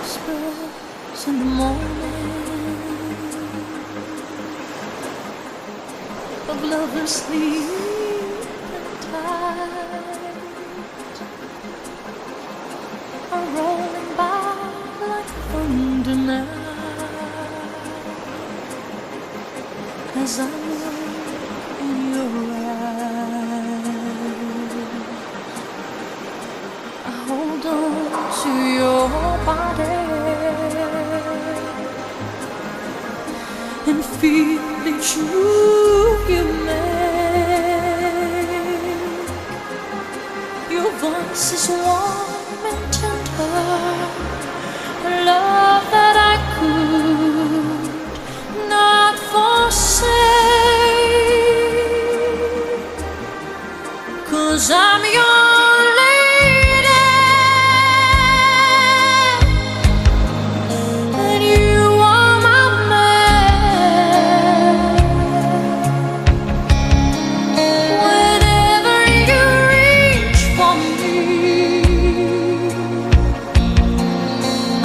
whispers in the morning of lovers sleeping tight are rolling by like thunder now as I look in your eyes. I hold on to your body and feel each move you make. Your voice is warm and tender, a love that I could not forsake, 'cause I'm your lady and you are my man. Whenever you reach for me,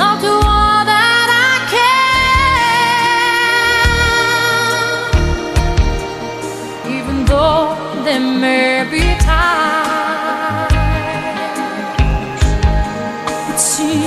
I'll do all that I can, even though there may be times it seems